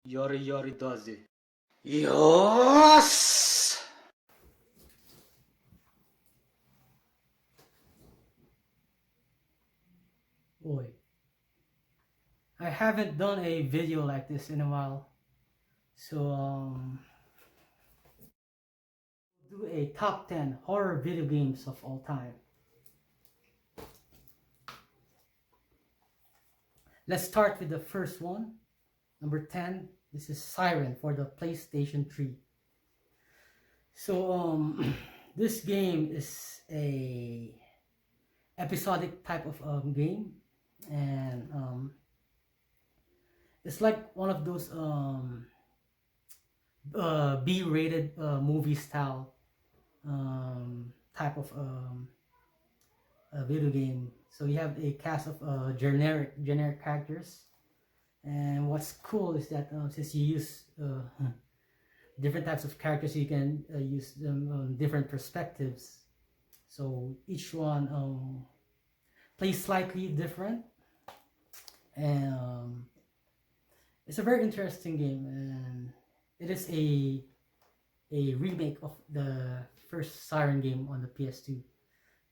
Yori Yori does it. Yes! Oi. I haven't done a video like this in a while. So do a top 10 horror video games of all time. Let's start with the first one. Number 10. This is Siren for the PlayStation 3. So this game is a episodic type of game, and it's like one of those B-rated movie style type of video game. So you have a cast of generic characters, and what's cool is that since you use different types of characters, you can use them on different perspectives. So each one plays slightly different, and it's a very interesting game, and it is a remake of the first Siren game on the PS2.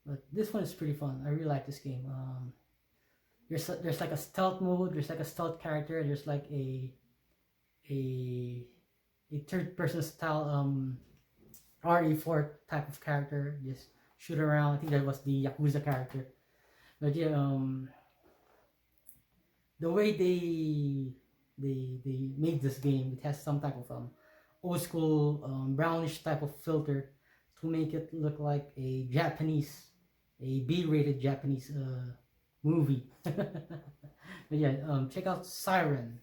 But this one is pretty fun. I really like this game. There's like a stealth mode. There's like a stealth character. There's like a third person style RE4 type of character. Just shoot around. I think that was the Yakuza character. But yeah, the way they made this game, it has some type of old school brownish type of filter to make it look like a B-rated Japanese movie. But yeah, check out Siren.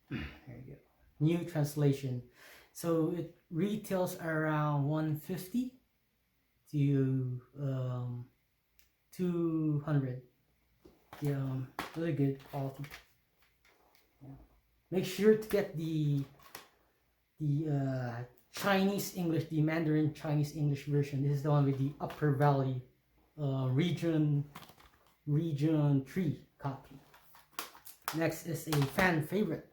There you go. New translation. So it retails around 150 to 200. Yeah, really good quality. Yeah. Make sure to get the Chinese English, the Mandarin Chinese English version. This is the one with the Upper Valley region 3 copy. Next is a fan favorite.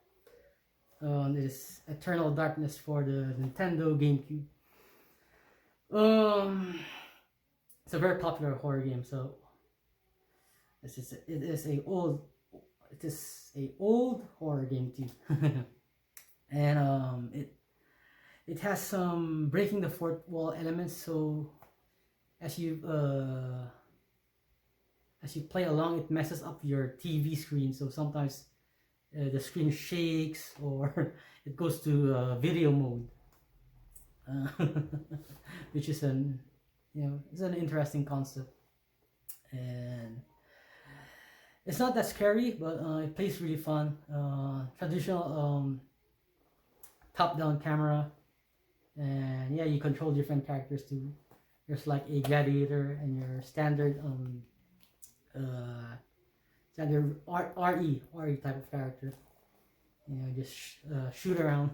This is Eternal Darkness for the Nintendo GameCube. It's a very popular horror game. So it is a old horror game too. And it has some breaking the fourth wall elements. So as you play along, it messes up your TV screen. So sometimes the screen shakes, or it goes to video mode, which is it's an interesting concept, and it's not that scary, but it plays really fun. Traditional top-down camera, and yeah, you control different characters too. There's like a gladiator and your standard RE type of character. Just shoot around.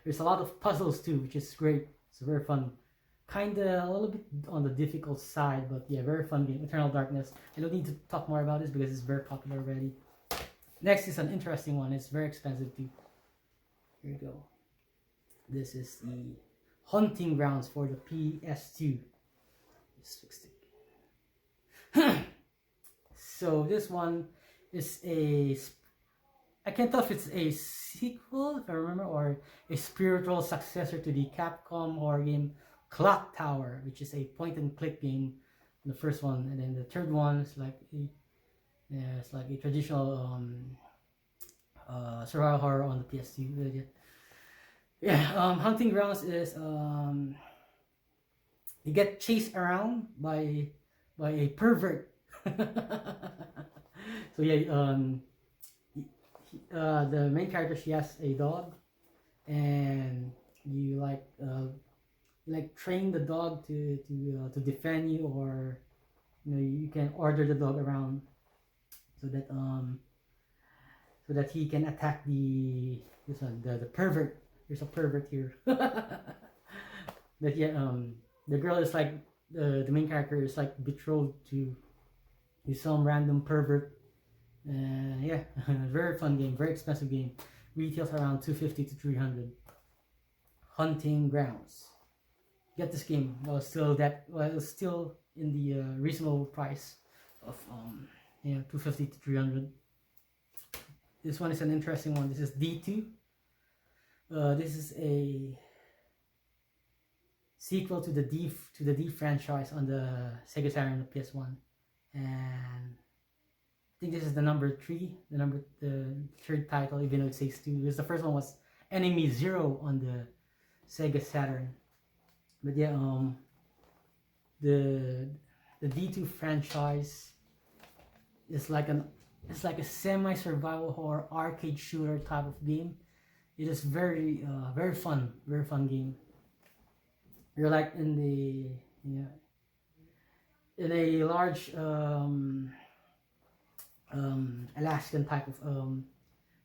There's a lot of puzzles too, which is great. It's very fun. Kinda a little bit on the difficult side, but yeah, very fun game. Eternal Darkness. I don't need to talk more about this because it's very popular already. Next is an interesting one. It's very expensive too. Here you go. This is the Hunting Grounds for the PS2. Just fixed it. So this one is I can't tell if it's a sequel, if I remember, or a spiritual successor to the Capcom horror game Clock Tower, which is a point-and-click game. The first one, and then the third one is like a traditional survival horror on the PS2. Yeah, Hunting Grounds is you get chased around by a pervert. So yeah, the main character, she has a dog, and you train the dog to defend you, or you can order the dog around so that he can attack the pervert. There's a pervert here. But yeah, the girl is like the main character is like betrothed to some random pervert, and yeah, very fun game, very expensive game. Retails around 250 to 300. Hunting Grounds. Get this game while it's still in the reasonable price of 250 to 300. This one is an interesting one. This is D2. This is a sequel to the D franchise on the Sega Saturn and the PS1, and I think this is the the third title, even though it says 2. Because the first one was Enemy Zero on the Sega Saturn. But yeah, the D2 franchise is like a semi-survival horror arcade shooter type of game. It is very fun game. You're like in a large Alaskan type of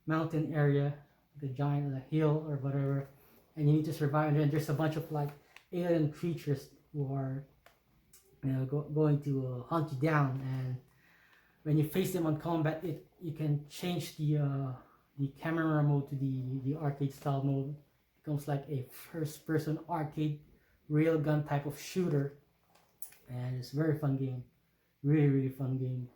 mountain area, like a giant hill or whatever, and you need to survive. And there's a bunch of like alien creatures who are going to hunt you down, and when you face them on combat, you can change the camera mode to the arcade style mode. It becomes like a first person arcade railgun type of shooter, and it's a very fun game, really fun game.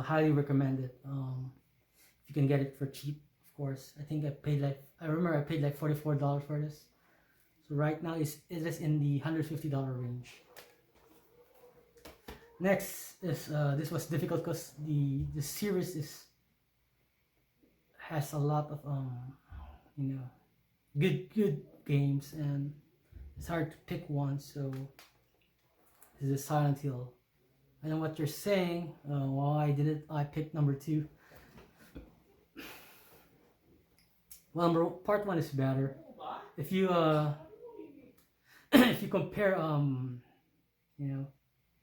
Highly recommend it. If you can get it for cheap, of course. I think I remember I paid like $44 for this. So right now it is in the $150 range. Next is this was difficult because the series has a lot of good games, and it's hard to pick one. So this is Silent Hill. I know what you're saying. Why did I pick number 2? Well, part 1 is better. If you if you compare all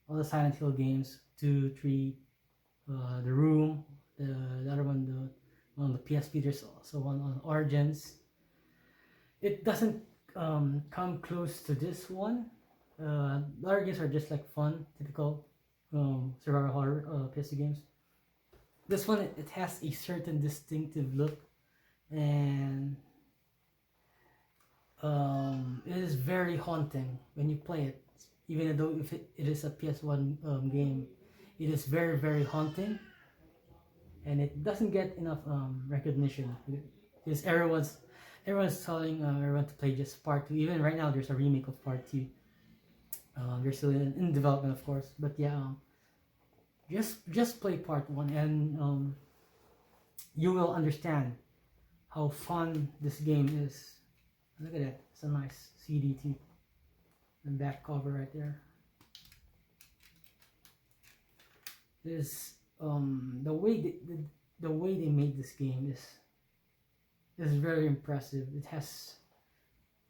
the Silent Hill games, 2, 3, The Room, the other one, on the PSP, there's also one on Origins. It doesn't come close to this one. The other games are just like fun, typical survival horror PSP games. This one, it has a certain distinctive look, and it is very haunting when you play it. Even though if it is a PS1 game, it is very haunting, and it doesn't get enough recognition because everyone's telling everyone to play just part 2. Even right now, there's a remake of part 2. They're still in development, of course, but yeah, just play part 1, and you will understand how fun this game is. Look at that, it's a nice CD too, and back cover right there. This the way they made this game is very impressive. It has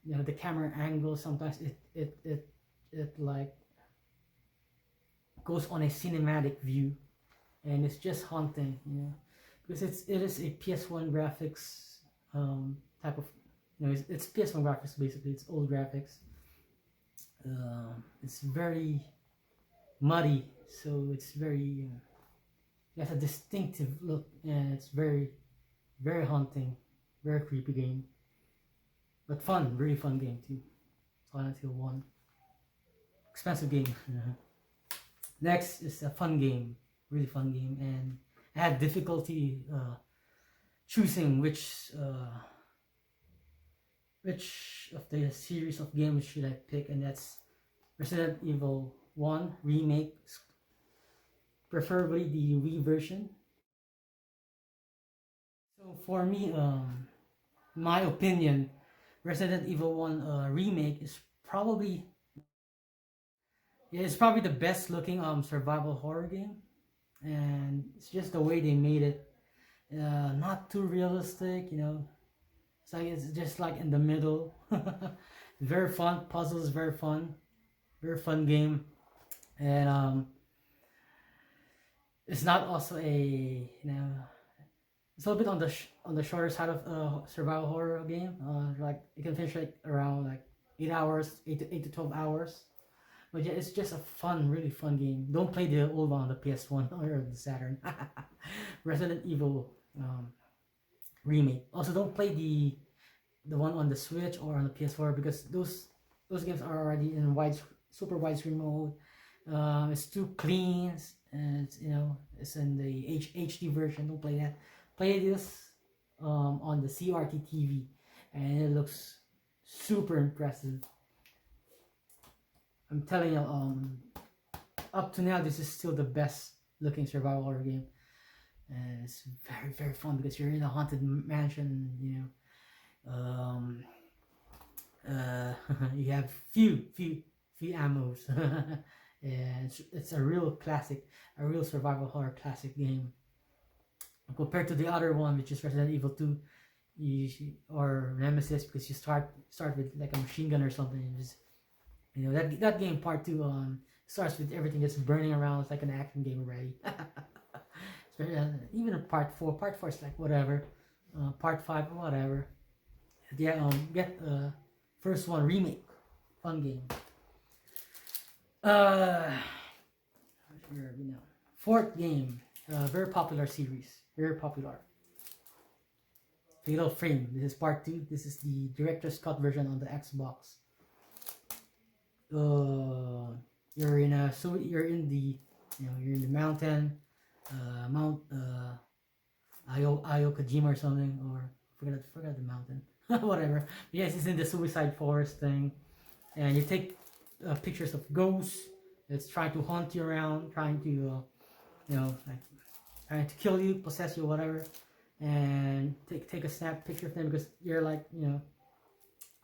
the camera angle. Sometimes it like goes on a cinematic view, and it's just haunting, because it is a PS1 graphics type of, it's PS1 graphics basically. It's old graphics. It's very muddy, so it's very it has a distinctive look, and it's very haunting, very creepy game, but fun, really fun game too. Silent Hill 1. Expensive game. Next is a fun game, really fun game, and I had difficulty choosing which of the series of games should I pick, and that's Resident Evil 1 remake, preferably the Wii version. So for me, my opinion, Resident Evil 1 remake is probably the best looking survival horror game, and it's just the way they made it, not too realistic, it's just like in the middle. Very fun, puzzles, very fun game, and it's not also a it's a little bit on the shorter side of survival horror game. Like you can finish like around like 8 hours, 8 to 12 hours. But yeah, it's just a really fun game. Don't play the old one on the PS1 or the Saturn. Resident Evil remake. Also, don't play the one on the Switch or on the PS4 because those games are already in super widescreen mode. It's too clean, and it's, you know, it's in the HD version. Don't play that. Play this on the CRT TV, and it looks super impressive. I'm telling you, up to now, this is still the best looking survival horror game, and it's very, very fun because you're in a haunted mansion. You know, you have few ammos. And it's a real classic, a real survival horror classic game. Compared to the other one, which is Resident Evil 2, or Nemesis, because you start with like a machine gun or something, and just, you know, that game part 2 starts with everything just burning around. It's like an action game already. Even part 4 is like whatever. Part 5 whatever. Yeah, get first one remake, fun game. Where are we now? Fourth game, very popular series, very popular. Fatal Frame. This is part 2. This is the director's cut version on the Xbox. You're in the mountain, Mount Ayokajima or something, or forget the mountain. Whatever. Yes, it's in the suicide forest thing, and you take pictures of ghosts that's trying to haunt you around, trying to you know, like trying to kill you, possess you, whatever, and take a snap picture of them because you're like, you know,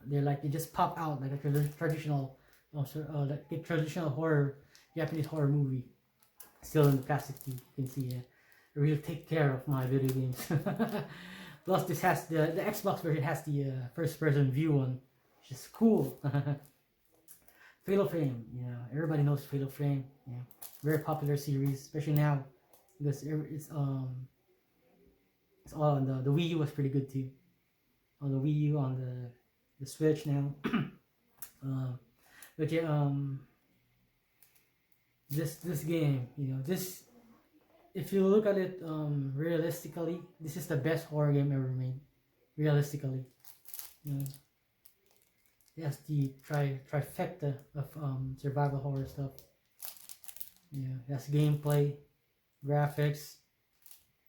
they just pop out like a traditional, like a traditional horror, Japanese horror movie, still in the plastic tube. You can see I really take care of my video games. Plus, this has the Xbox version has the first-person view one, which is cool. Fatal Frame, you know, everybody knows Fatal Frame. Yeah, very popular series, especially now because it's all on the Wii U was pretty good too. On the Wii U, on the Switch now. But yeah, this game, you know, this, if you look at it realistically, this is the best horror game ever made. Realistically, you know, yes, the trifecta of survival horror stuff. Yeah, that's gameplay, graphics,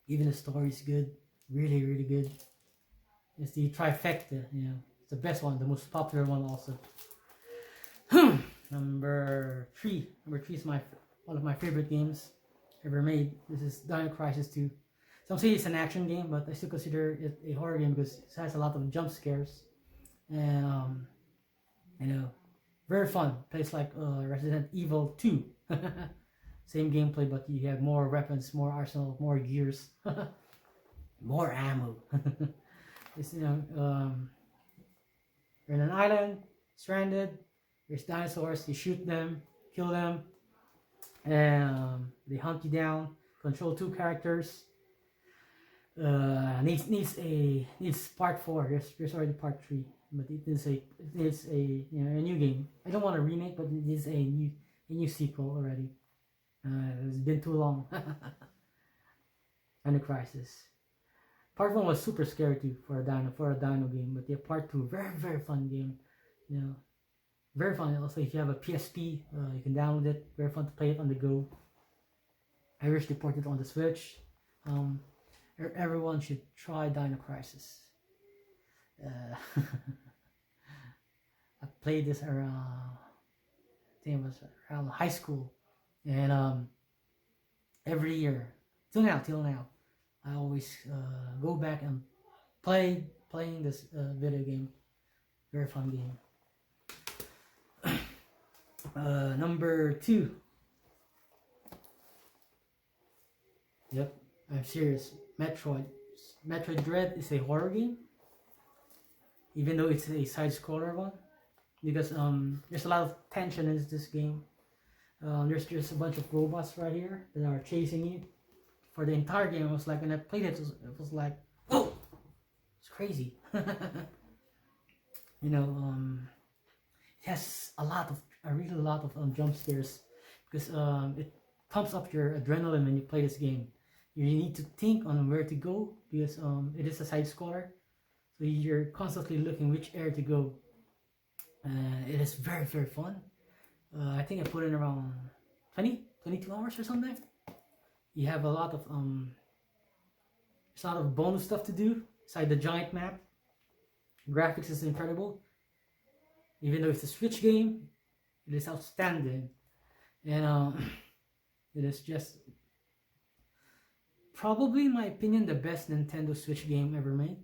even the story is good, really, really good. It's the trifecta, you know, it's the best one, the most popular one also. Number three is one of my favorite games ever made. This is Dino Crisis 2. Some say it's an action game, but I still consider it a horror game because it has a lot of jump scares, and you know, very fun. Plays like Resident Evil 2. Same gameplay, but you have more weapons, more arsenal, more gears, more ammo. It's, you know, you're in an island, stranded. There's dinosaurs. You shoot them, kill them, and they hunt you down. Control 2 characters. Needs part 4. There's already part 3, but it needs a you know, a new game. I don't want a remake, but it is a new sequel already. It's been too long. Dino Crisis. Part 1 was super scary too for a dino game, but yeah, part 2 very, very fun game. You know, very fun. Also, if you have a PSP, you can download it. Very fun to play it on the go. I wish they ported it on the Switch. Everyone should try Dino Crisis. I played this around, I think it was around high school, and every year till now, I always go back and playing this video game. Very fun game. Number 2. Yep, I'm serious. Metroid Dread is a horror game, even though it's a side-scroller one, because there's a lot of tension in this game. There's just a bunch of robots right here that are chasing you. For the entire game, it was like, when I played it, it was like, whoa, it's crazy. You know, it has a really lot of jump scares because it pumps up your adrenaline when you play this game. You need to think on where to go because it is a side scroller, so you're constantly looking which area to go. It is very fun. I think I put in around 22 hours or something. You have a lot of there's a lot of bonus stuff to do inside the giant map. Graphics is incredible. Even though it's a Switch game, it is outstanding, and it is just probably, in my opinion, the best Nintendo Switch game ever made.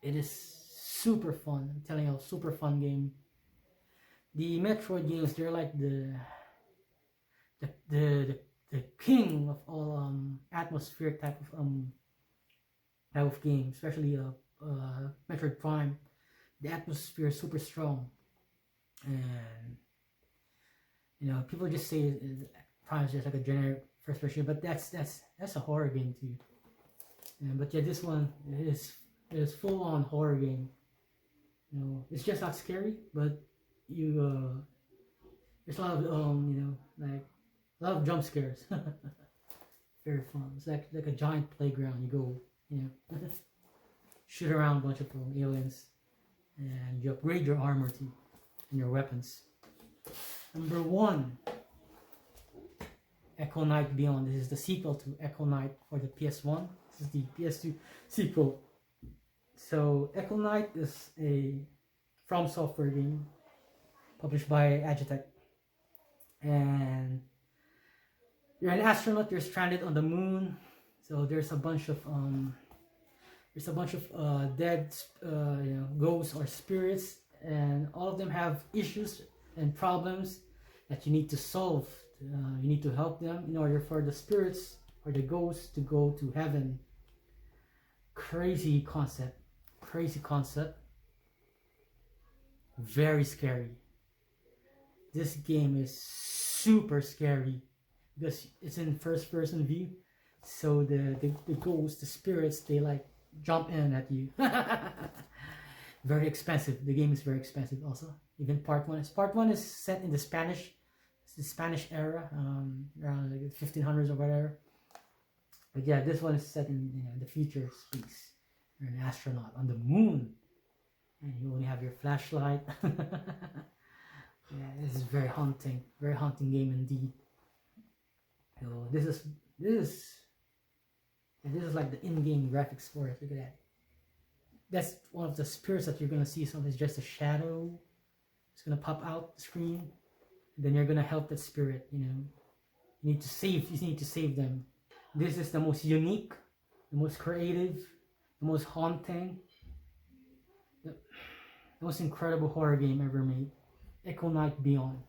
It is super fun. I'm telling you, super fun game. The Metroid games, they're like the king of all atmospheric type of game, especially Metroid Prime. The atmosphere is super strong, and you know, people just say Prime is just like a generic first person, but that's a horror game too. But yeah, this one is full on horror game. You know, it's just not scary, but you there's a lot of you know, like a lot of jump scares. Very fun. It's like a giant playground. You go, you know, shoot around a bunch of aliens, and you upgrade your armor too and your weapons. Number 1, Echo Knight Beyond. This is the sequel to Echo Knight for the PS1. This is the PS2 sequel. So Echo Knight is a From Software game published by Agitech, and you're an astronaut. You're stranded on the moon. So there's a bunch of dead you know, ghosts or spirits, and all of them have issues and problems that you need to solve. You need to help them in order for the spirits or the ghosts to go to heaven. Crazy concept. Very scary. This game is super scary because it's in first person view, so the ghosts, the spirits, they like jump in at you. Very expensive. The game is very expensive also. Even part one is set in the Spanish era, around like the 1500s or whatever. But yeah, this one is set in, you know, the future space. You're an astronaut on the moon, and you only have your flashlight. Yeah, this is very haunting game indeed. So this is like the in-game graphics for it. Look at that. That's one of the spirits that you're gonna see. Something's just a shadow. It's gonna pop out the screen. And then you're gonna help that spirit. You know, you need to save them. This is the most unique, the most creative, the most haunting, the most incredible horror game ever made. Echo Knight Beyond.